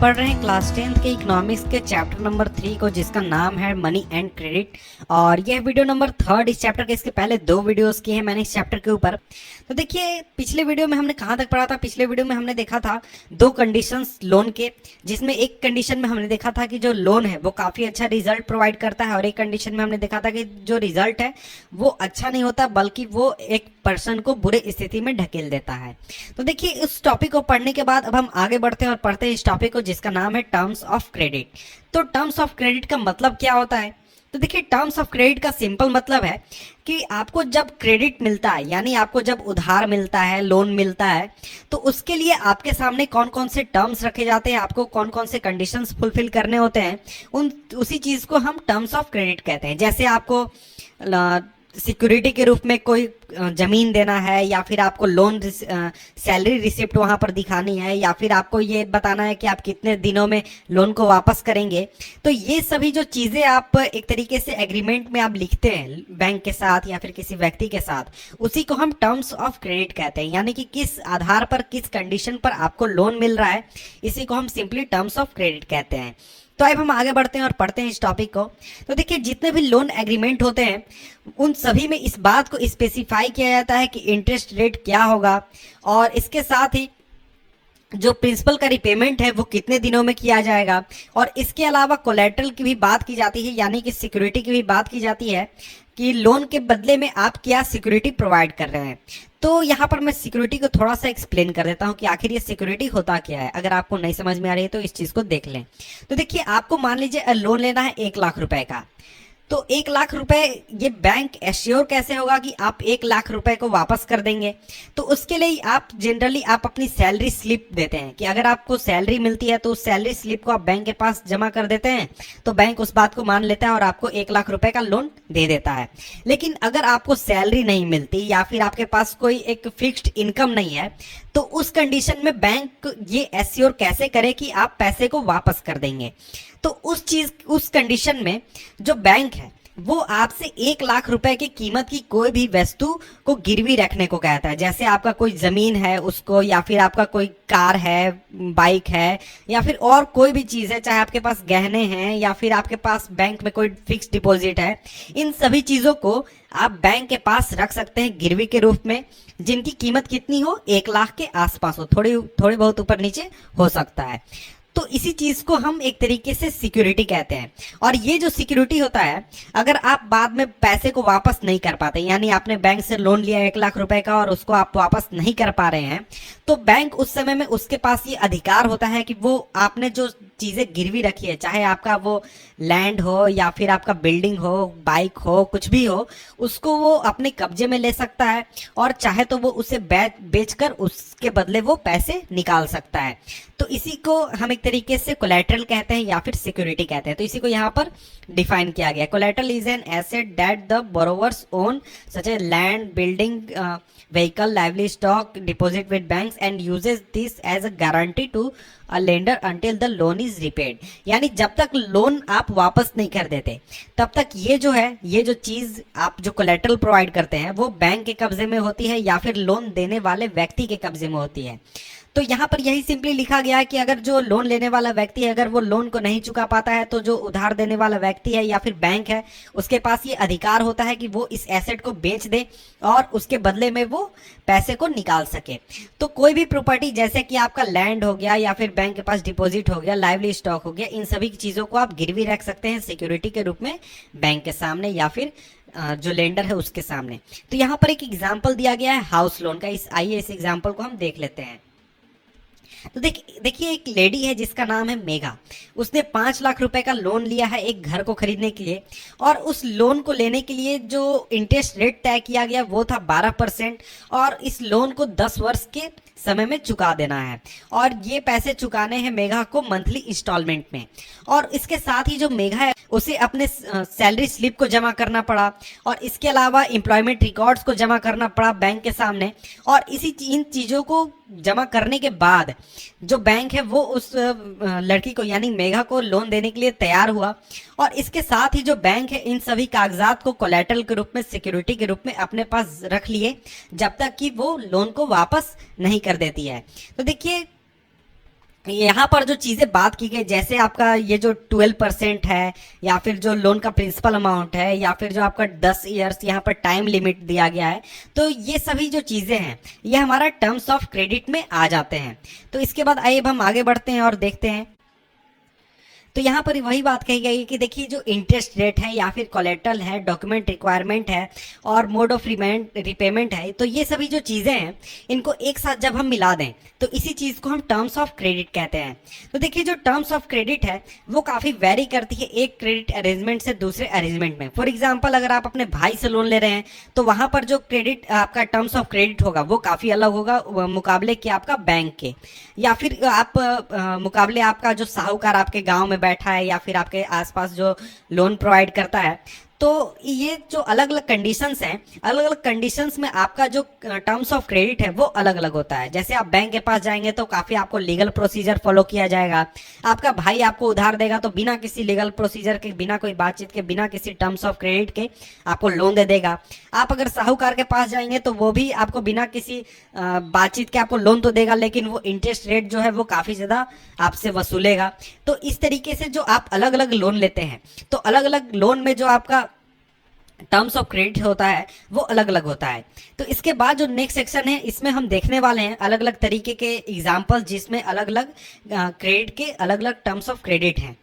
पढ़ रहे हैं क्लास 10th के इकोनॉमिक्स के चैप्टर नंबर 3 को, जिसका नाम है मनी एंड क्रेडिट। और यह वीडियो नंबर 3 इस चैप्टर के। इसके पहले 2 वीडियोस किए हैं मैंने इस चैप्टर के ऊपर। तो देखिए पिछले वीडियो में हमने कहाँ तक पढ़ा था। पिछले वीडियो में हमने देखा था 2 कंडीशंस लोन के, जिसमें एक कंडीशन में हमने देखा था कि जो लोन है वो काफ़ी अच्छा रिजल्ट प्रोवाइड करता है, और एक कंडीशन में हमने देखा था कि जो रिजल्ट है वो अच्छा नहीं होता, बल्कि वो एक पर्सन को बुरे स्थिति में ढकेल देता है। तो देखिए इस टॉपिक को पढ़ने के बाद अब हम आगे बढ़ते हैं और पढ़ते हैं इस टॉपिक को, जिसका नाम है टर्म्स ऑफ क्रेडिट। तो टर्म्स ऑफ क्रेडिट का मतलब क्या होता है? तो देखिए टर्म्स ऑफ क्रेडिट का सिंपल मतलब है कि आपको जब क्रेडिट मिलता है, यानी आपको जब उधार मिलता है, लोन मिलता है, तो उसके लिए आपके सामने कौन कौन से टर्म्स रखे जाते हैं, आपको कौन कौन से कंडीशंस फुलफिल करने होते हैं, उसी चीज़ को हम टर्म्स ऑफ क्रेडिट कहते हैं। जैसे आपको सिक्योरिटी के रूप में कोई ज़मीन देना है, या फिर आपको लोन सैलरी रिसिप्ट वहाँ पर दिखानी है, या फिर आपको ये बताना है कि आप कितने दिनों में लोन को वापस करेंगे। तो ये सभी जो चीज़ें आप एक तरीके से एग्रीमेंट में आप लिखते हैं बैंक के साथ या फिर किसी व्यक्ति के साथ, उसी को हम टर्म्स ऑफ क्रेडिट कहते हैं। यानी कि किस आधार पर, किस कंडीशन पर आपको लोन मिल रहा है, इसी को हम सिंपली टर्म्स ऑफ क्रेडिट कहते हैं। तो अब हम आगे बढ़ते हैं और पढ़ते हैं इस टॉपिक को। तो देखिए जितने भी लोन एग्रीमेंट होते हैं उन सभी में इस बात को स्पेसिफाई किया जाता है कि इंटरेस्ट रेट क्या होगा, और इसके साथ ही जो प्रिंसिपल का रिपेमेंट है वो कितने दिनों में किया जाएगा। और इसके अलावा कोलेटरल की भी बात की जाती है, यानी कि सिक्योरिटी की भी बात की जाती है कि लोन के बदले में आप क्या सिक्योरिटी प्रोवाइड कर रहे हैं। तो यहाँ पर मैं सिक्योरिटी को थोड़ा सा एक्सप्लेन कर देता हूँ कि आखिर ये सिक्योरिटी होता क्या है। अगर आपको नहीं समझ में आ रही है तो इस चीज़ को देख लें। तो देखिए आपको मान लीजिए लोन लेना है 1 लाख रुपए का। तो 1 लाख रुपए ये बैंक एश्योर कैसे होगा कि आप 1 लाख रुपए को वापस कर देंगे? तो उसके लिए आप जनरली आप अपनी सैलरी स्लिप देते हैं कि अगर आपको सैलरी मिलती है तो उस सैलरी स्लिप को आप बैंक के पास जमा कर देते हैं, तो बैंक उस बात को मान लेता है और आपको 1 लाख रुपए का लोन दे देता है। लेकिन अगर आपको सैलरी नहीं मिलती या फिर आपके पास कोई एक फिक्स्ड इनकम नहीं है, तो उस कंडीशन में बैंक ये एश्योर कैसे करे कि आप पैसे को वापस कर देंगे? तो उस कंडीशन में जो बैंक है वो आपसे 1 लाख रुपए की कीमत की कोई भी वस्तु को गिरवी रखने को कहता है। जैसे आपका कोई जमीन है उसको, या फिर आपका कोई कार है, बाइक है, या फिर और कोई भी चीज़ है, चाहे आपके पास गहने हैं या फिर आपके पास बैंक में कोई फिक्स डिपॉजिट है, इन सभी चीज़ों को आप बैंक के पास रख सकते हैं गिरवी के रूप में, जिनकी कीमत कितनी हो, 1 लाख के आसपास हो, थोड़ी बहुत ऊपर नीचे हो सकता है। तो इसी चीज को हम एक तरीके से सिक्योरिटी कहते हैं। और ये जो सिक्योरिटी होता है, अगर आप बाद में पैसे को वापस नहीं कर पाते, यानी आपने बैंक से लोन लिया 1 लाख रुपए का और उसको आप वापस नहीं कर पा रहे हैं, तो बैंक उस समय में उसके पास ये अधिकार होता है कि वो आपने जो चीजें गिरवी रखी है, चाहे आपका वो लैंड हो या फिर आपका बिल्डिंग हो, बाइक हो, कुछ भी हो, उसको वो अपने कब्जे में ले सकता है, और चाहे तो वो उसे बेचकर उसके बदले वो पैसे निकाल सकता है। तो इसी को हम एक तरीके से कोलैटरल कहते हैं या फिर सिक्योरिटी कहते हैं। तो इसी को यहाँ पर डिफाइन किया गया। Collateral is an asset that the borrowers own such a land, building, vehicle, livestock, deposit with banks and uses this as a guarantee to a lender until the loan is repaid। यानी जब तक loan आप वापस नहीं कर देते तब तक ये जो है, ये जो चीज़ आप जो कोलेटरल प्रोवाइड करते हैं वो बैंक के कब्जे में होती है या फिर लोन देने वाले व्यक्ति के कब्जे में होती है। तो यहाँ पर यही सिंपली लिखा गया है कि अगर जो लोन लेने वाला व्यक्ति है, अगर वो लोन को नहीं चुका पाता है, तो जो उधार देने वाला व्यक्ति है या फिर बैंक है, उसके पास ये अधिकार होता है कि वो इस एसेट को बेच दे और उसके बदले में वो पैसे को निकाल सके। तो कोई भी प्रॉपर्टी, जैसे कि आपका लैंड हो गया या फिर बैंक के पास डिपॉजिट हो गया, लाइवली स्टॉक हो गया, इन सभी चीज़ों को आप गिरवी रख सकते हैं सिक्योरिटी के रूप में बैंक के सामने या फिर जो लेंडर है उसके सामने। तो यहाँ पर एक एग्जाम्पल दिया गया है हाउस लोन का। आइए इस एग्जाम्पल को हम देख लेते हैं। तो देखिए एक लेडी है जिसका नाम है मेघा। उसने 5 लाख रुपए का लोन लिया है एक घर को खरीदने के लिए, और उस लोन को लेने के लिए जो इंटरेस्ट रेट तय किया गया वो था 12%, और इस लोन को 10 वर्ष के समय में चुका देना है। और ये पैसे चुकाने हैं मेघा को मंथली इंस्टॉलमेंट में। और इसके साथ ही जो मेघा है उसे अपने सैलरी स्लिप को जमा करना पड़ा, और इसके अलावा एम्प्लॉयमेंट रिकॉर्ड्स को जमा करना पड़ा बैंक के सामने। और इन चीज़ों को जमा करने के बाद जो बैंक है वो उस लड़की को यानी मेघा को लोन देने के लिए तैयार हुआ, और इसके साथ ही जो बैंक है इन सभी कागजात को कोलैटरल के रूप में, सिक्योरिटी के रूप में अपने पास रख लिए जब तक कि वो लोन को वापस नहीं कर देती है। तो देखिए यहाँ पर जो चीज़ें बात की गई, जैसे आपका ये जो 12% है, या फिर जो लोन का प्रिंसिपल अमाउंट है, या फिर जो आपका 10 ईयर्स यहाँ पर टाइम लिमिट दिया गया है, तो ये सभी जो चीज़ें हैं ये हमारा टर्म्स ऑफ क्रेडिट में आ जाते हैं। तो इसके बाद आइए अब हम आगे बढ़ते हैं और देखते हैं। तो यहाँ पर वही बात कही गई है कि देखिए जो इंटरेस्ट रेट है, या फिर कोलेटरल है, डॉक्यूमेंट रिक्वायरमेंट है, और मोड ऑफ रिपेमेंट है, तो ये सभी जो चीज़ें हैं इनको एक साथ जब हम मिला दें तो इसी चीज़ को हम टर्म्स ऑफ क्रेडिट कहते हैं। तो देखिए जो टर्म्स ऑफ क्रेडिट है वो काफ़ी वेरी करती है एक क्रेडिट अरेंजमेंट से दूसरे अरेंजमेंट में। फॉर एग्जाम्पल, अगर आप अपने भाई से लोन ले रहे हैं तो वहाँ पर जो क्रेडिट आपका टर्म्स ऑफ क्रेडिट होगा वो काफ़ी अलग होगा मुकाबले के आपका बैंक के, या फिर आप मुकाबले आपका जो साहूकार आपके गाँव में बैठा है, या फिर आपके आसपास जो लोन प्रोवाइड करता है। तो ये जो अलग अलग कंडीशंस हैं, अलग अलग कंडीशंस में आपका जो टर्म्स ऑफ क्रेडिट है वो अलग अलग होता है। जैसे आप बैंक के पास जाएंगे तो काफ़ी आपको लीगल प्रोसीजर फॉलो किया जाएगा। आपका भाई आपको उधार देगा तो बिना किसी लीगल प्रोसीजर के, बिना कोई बातचीत के, बिना किसी टर्म्स ऑफ क्रेडिट के आपको लोन दे देगा। आप अगर साहूकार के पास जाएंगे तो वो भी आपको बिना किसी बातचीत के आपको लोन तो देगा, लेकिन वो इंटरेस्ट रेट जो है वो काफ़ी ज़्यादा आपसे वसूलेगा। तो इस तरीके से जो आप अलग अलग लोन लेते हैं, तो अलग अलग लोन में जो आपका टर्म्स ऑफ क्रेडिट होता है वो अलग अलग होता है। तो इसके बाद जो नेक्स्ट सेक्शन है इसमें हम देखने वाले हैं अलग अलग तरीके के एग्जाम्पल्स, जिसमें अलग अलग क्रेडिट के अलग अलग टर्म्स ऑफ क्रेडिट हैं।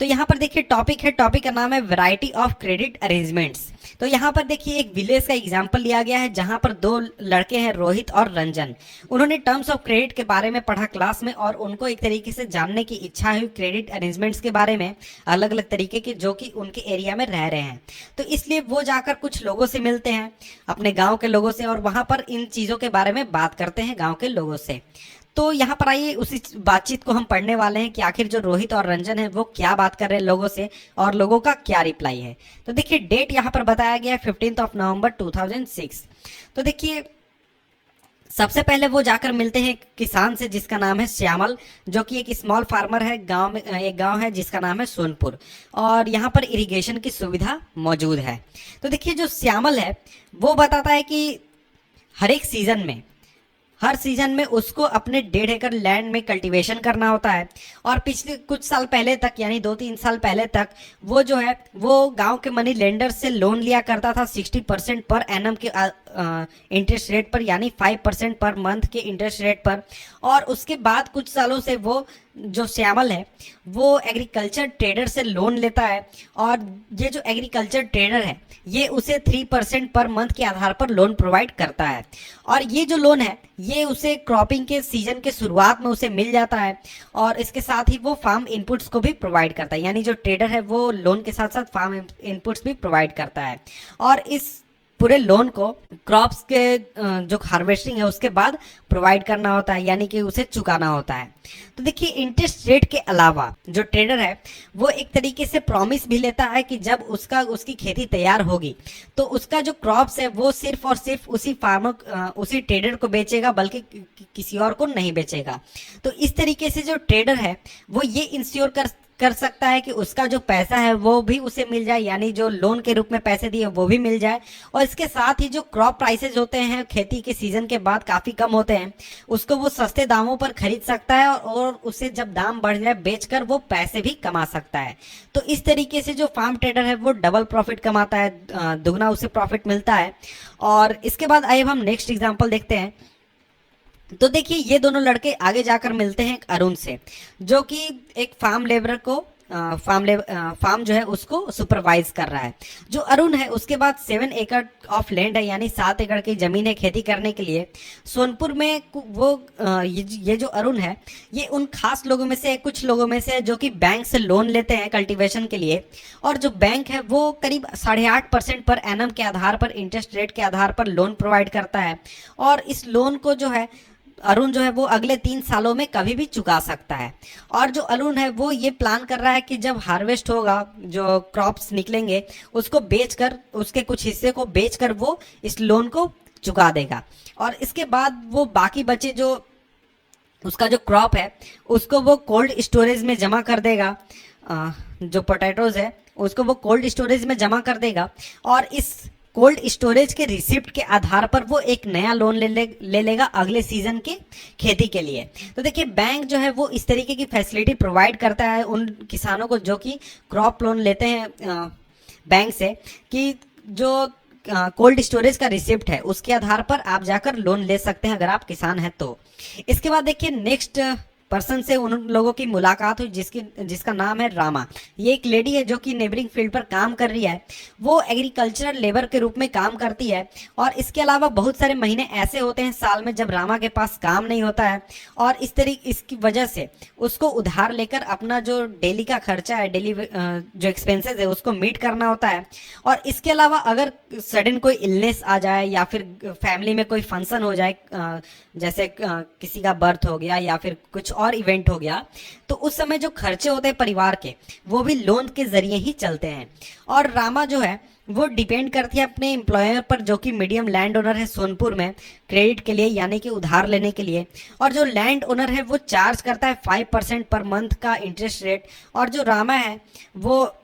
तो यहाँ पर देखिए टॉपिक है, टॉपिक का नाम है वैरायटी ऑफ क्रेडिट अरेंजमेंट्स। तो यहाँ पर देखिए एक विलेज का एग्जांपल लिया गया है जहाँ पर दो लड़के हैं, रोहित और रंजन। उन्होंने टर्म्स ऑफ क्रेडिट के बारे में पढ़ा क्लास में, और उनको एक तरीके से जानने की इच्छा हुई क्रेडिट अरेंजमेंट्स के बारे में, अलग अलग तरीके के जो कि उनके एरिया में रह रहे हैं। तो इसलिए वो जाकर कुछ लोगों से मिलते हैं, अपने गाँव के लोगों से, और वहाँ पर इन चीज़ों के बारे में बात करते हैं गाँव के लोगों से। तो यहाँ पर आइए उसी बातचीत को हम पढ़ने वाले हैं कि आखिर जो रोहित और रंजन है वो क्या बात कर रहे हैं लोगों से, और लोगों का क्या रिप्लाई है। तो देखिए डेट यहाँ पर बताया गया है 15 नवंबर 2006। तो देखिए सबसे पहले वो जाकर मिलते हैं किसान से जिसका नाम है श्यामल, जो कि एक स्मॉल फार्मर है। गांव में एक गांव है जिसका नाम है सोनपुर, और यहाँ पर इरिगेशन की सुविधा मौजूद है। तो देखिए जो श्यामल है वो बताता है कि हर सीजन में उसको अपने 1.5 एकड़ लैंड में कल्टीवेशन करना होता है। और पिछले कुछ साल पहले तक, यानी 2-3 साल पहले तक, वो जो है वो गांव के मनी लेंडर से लोन लिया करता था 60% पर एनम के इंटरेस्ट रेट पर, यानी 5% पर मंथ के इंटरेस्ट रेट पर। और उसके बाद कुछ सालों से वो जो श्यामल है वो एग्रीकल्चर ट्रेडर से लोन लेता है, और ये जो एग्रीकल्चर ट्रेडर है ये उसे 3% पर मंथ के आधार पर लोन प्रोवाइड करता है। और ये जो लोन है ये उसे क्रॉपिंग के सीजन के शुरुआत में उसे मिल जाता है, और इसके साथ ही वो फार्म इनपुट्स को भी प्रोवाइड करता है। यानी जो ट्रेडर है वो लोन के साथ साथ फार्म इनपुट्स भी प्रोवाइड करता है, और इस पूरे लोन को क्रॉप्स के जो हार्वेस्टिंग है उसके बाद प्रोवाइड करना होता है, यानी कि उसे चुकाना होता है। तो देखिए इंटरेस्ट रेट के अलावा जो ट्रेडर है वो एक तरीके से प्रॉमिस भी लेता है कि जब उसकी खेती तैयार होगी तो उसका जो क्रॉप्स है वो सिर्फ और सिर्फ उसी फार्मर उसी ट्रेडर को बेचेगा, बल्कि किसी और को नहीं बेचेगा। तो इस तरीके से जो ट्रेडर है वो ये इंश्योर कर सकता है कि उसका जो पैसा है वो भी उसे मिल जाए, यानी जो लोन के रूप में पैसे दिए वो भी मिल जाए। और इसके साथ ही जो क्रॉप प्राइसेज होते हैं खेती के सीजन के बाद काफ़ी कम होते हैं, उसको वो सस्ते दामों पर खरीद सकता है, और उसे जब दाम बढ़ जाए बेचकर वो पैसे भी कमा सकता है। तो इस तरीके से जो फार्म ट्रेडर है वो डबल प्रॉफिट कमाता है, दुगना उसे प्रॉफिट मिलता है। और इसके बाद आइए हम नेक्स्ट एग्जाम्पल देखते हैं। तो देखिए ये दोनों लड़के आगे जाकर मिलते हैं अरुण से, जो कि एक फार्म लेबर को फार्म जो है उसको सुपरवाइज कर रहा है। जो अरुण है उसके बाद 7 एकड़ ऑफ लैंड है, यानी 7 एकड़ की जमीन है खेती करने के लिए सोनपुर में। वो ये जो अरुण है ये उन खास लोगों में से, कुछ लोगों में से जो कि बैंक से लोन लेते हैं कल्टीवेशन के लिए। और जो बैंक है वो करीब 8.5% पर एनम के आधार पर, इंटरेस्ट रेट के आधार पर लोन प्रोवाइड करता है। और इस लोन को जो है अरुण जो है वो अगले 3 सालों में कभी भी चुका सकता है। और जो अरुण है वो ये प्लान कर रहा है कि जब हार्वेस्ट होगा, जो क्रॉप्स निकलेंगे उसको बेचकर, उसके कुछ हिस्से को बेचकर वो इस लोन को चुका देगा। और इसके बाद वो बाकी बचे जो उसका जो क्रॉप है उसको वो कोल्ड स्टोरेज में जमा कर देगा। जो पोटैटोज है उसको वो कोल्ड स्टोरेज में जमा कर देगा, और इस कोल्ड स्टोरेज के रिसिप्ट के आधार पर वो एक नया लोन ले लेगा अगले सीजन के खेती के लिए। तो देखिए बैंक जो है वो इस तरीके की फैसिलिटी प्रोवाइड करता है उन किसानों को जो कि क्रॉप लोन लेते हैं बैंक से, कि जो कोल्ड स्टोरेज का रिसिप्ट है उसके आधार पर आप जाकर लोन ले सकते हैं अगर आप किसान हैं तो। इसके बाद देखिए नेक्स्ट पर्सन से उन लोगों की मुलाकात हुई जिसका नाम है रामा। ये एक लेडी है जो कि नेबरिंग फील्ड पर काम कर रही है। वो एग्रीकल्चरल लेबर के रूप में काम करती है और इसके अलावा बहुत सारे महीने ऐसे होते हैं साल में जब रामा के पास काम नहीं होता है और इसकी वजह से उसको उधार लेकर अपना जो डेली का खर्चा है, डेली जो एक्सपेंसेस है उसको मीट करना होता है। और इसके अलावा अगर सडन कोई इलनेस आ जाए या फिर फैमिली में कोई फंक्शन हो जाए, जैसे किसी का बर्थ हो गया या फिर कुछ और इवेंट हो गया, तो उस समय जो खर्चे होते हैं परिवार के वो भी लोन के जरिए ही चलते हैं। और रामा जो है वो डिपेंड करती है अपने एम्प्लॉयर पर जो कि मीडियम लैंड ओनर है सोनपुर में क्रेडिट के लिए, यानी कि उधार लेने के लिए। और जो लैंड ओनर है वो चार्ज करता है 5% पर मंथ का इंटरेस्ट रेट, और जो रामा है वो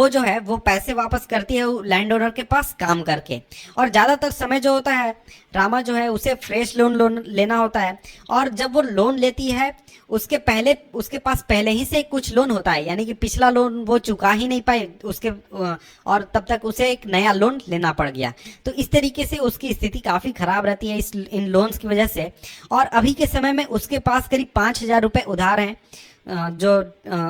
जो है वो पैसे वापस करती है लैंड ओनर के पास काम करके। और ज़्यादातर समय जो होता है रामा जो है उसे फ्रेश लोन लेना होता है, और जब वो लोन लेती है उसके पास पहले ही से कुछ लोन होता है, यानी कि पिछला लोन वो चुका ही नहीं पाए और तब तक उसे एक नया लोन लेना पड़ गया। तो इस तरीके से उसकी स्थिति काफ़ी खराब रहती है इन लोन्स की वजह से। और अभी के समय में उसके पास करीब 5,000 रुपये उधार हैं जो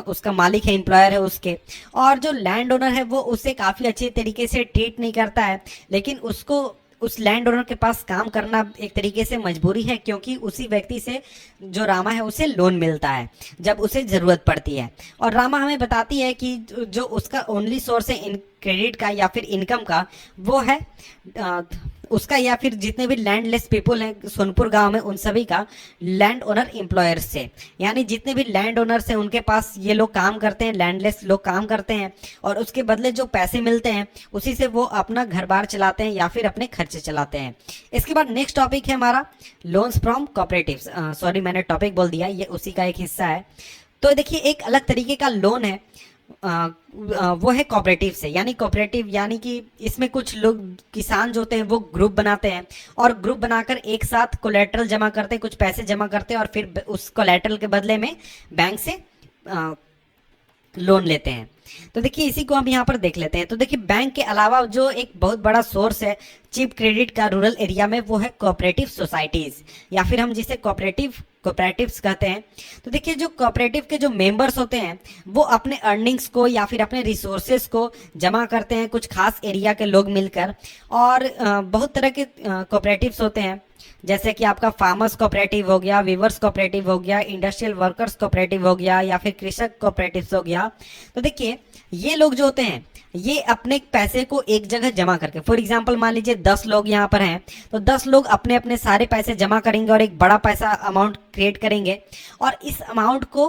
उसका मालिक है, एम्प्लॉयर है उसके। और जो लैंड ओनर है वो उसे काफ़ी अच्छे तरीके से ट्रीट नहीं करता है, लेकिन उसको उस लैंड ओनर के पास काम करना एक तरीके से मजबूरी है, क्योंकि उसी व्यक्ति से जो रामा है उसे लोन मिलता है जब उसे ज़रूरत पड़ती है। और रामा हमें बताती है कि जो उसका ओनली सोर्स है इन क्रेडिट का या फिर इनकम का वो है उसका या फिर जितने भी लैंडलेस पीपल हैं सोनपुर गांव में उन सभी का लैंड ओनर एम्प्लॉयर से, यानी जितने भी लैंड ओनर्स हैं उनके पास ये लोग काम करते हैं, लैंडलेस लोग काम करते हैं, और उसके बदले जो पैसे मिलते हैं उसी से वो अपना घर बार चलाते हैं या फिर अपने खर्चे चलाते हैं। इसके बाद नेक्स्ट टॉपिक है हमारा लोन्स फ्रॉम कोऑपरेटिव्स। सॉरी मैंने टॉपिक बोल दिया, ये उसी का एक हिस्सा है। तो देखिए एक अलग तरीके का लोन है वो है कोऑपरेटिव से, यानी कोऑपरेटिव यानी कि इसमें कुछ लोग किसान जो होते हैं वो ग्रुप बनाते हैं और ग्रुप बनाकर एक साथ कोलेटरल जमा करते हैं, कुछ पैसे जमा करते हैं और फिर उस कोलेटरल के बदले में बैंक से लोन लेते हैं। तो देखिए इसी को हम यहाँ पर देख लेते हैं। तो देखिए बैंक के अलावा जो एक बहुत बड़ा सोर्स है चीप क्रेडिट का रूरल एरिया में वो है कोऑपरेटिव सोसाइटीज, या फिर हम जिसे कोऑपरेटिव्स कहते हैं। तो देखिए जो कोऑपरेटिव के जो मेंबर्स होते हैं वो अपने अर्निंग्स को या फिर अपने रिसोर्सेज को जमा करते हैं कुछ खास एरिया के लोग मिलकर। और बहुत तरह के कोऑपरेटिव्स होते हैं, जैसे कि आपका फार्मर्स कोऑपरेटिव हो गया, वीवर्स कोऑपरेटिव हो गया, इंडस्ट्रियल वर्कर्स कोऑपरेटिव हो गया, या फिर कृषक कोऑपरेटिव्स हो गया। तो देखिए ये लोग जो होते हैं ये अपने पैसे को एक जगह जमा करके, फॉर एग्जांपल मान लीजिए 10 लोग यहाँ पर हैं, तो 10 लोग अपने अपने सारे पैसे जमा करेंगे और एक बड़ा पैसा अमाउंट क्रिएट करेंगे, और इस अमाउंट को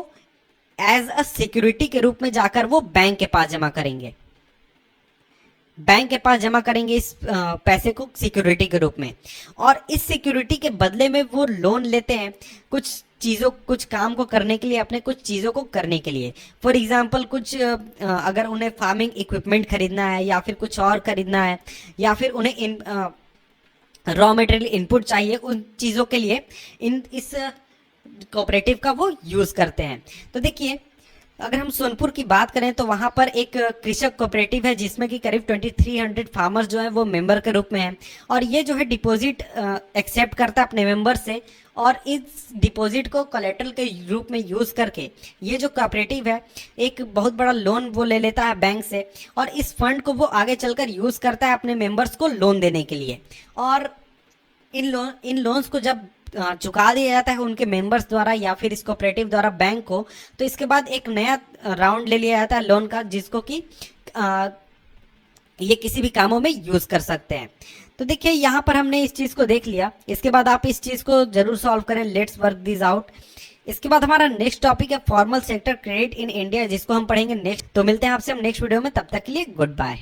एज अ सिक्योरिटी के रूप में जाकर वो बैंक के पास जमा करेंगे, बैंक के पास जमा करेंगे इस पैसे को सिक्योरिटी के रूप में। और इस सिक्योरिटी के बदले में वो लोन लेते हैं कुछ काम को करने के लिए, अपने कुछ चीज़ों को करने के लिए। फॉर एग्जांपल कुछ अगर उन्हें फार्मिंग इक्विपमेंट खरीदना है या फिर कुछ और खरीदना है, या फिर उन्हें रॉ मटेरियल इनपुट चाहिए, उन चीज़ों के लिए इस कोऑपरेटिव का वो यूज़ करते हैं। तो देखिए अगर हम सोनपुर की बात करें तो वहाँ पर एक कृषक कोऑपरेटिव है जिसमें कि करीब 2300 फार्मर्स जो हैं वो मेंबर के रूप में हैं, और ये जो है डिपॉजिट एक्सेप्ट करता है अपने मेंबर से, और इस डिपॉजिट को कोलेटरल के रूप में यूज़ करके ये जो कोऑपरेटिव है एक बहुत बड़ा लोन वो ले लेता है बैंक से, और इस फंड को वो आगे चलकर यूज़ करता है अपने मेंबर्स को लोन देने के लिए। और इन लोन्स को जब चुका दिया जाता है उनके मेंबर्स द्वारा या फिर इस कोऑपरेटिव द्वारा बैंक को, तो इसके बाद एक नया राउंड ले लिया जाता है लोन का, जिसको कि ये किसी भी कामों में यूज़ कर सकते हैं। तो देखिए यहाँ पर हमने इस चीज़ को देख लिया, इसके बाद आप इस चीज़ को जरूर सॉल्व करें, लेट्स वर्क दिस आउट। इसके बाद हमारा नेक्स्ट टॉपिक है formal sector credit in India, जिसको हम पढ़ेंगे नेक्स्ट। तो मिलते हैं आपसे हम नेक्स्ट वीडियो में, तब तक के लिए गुड बाय।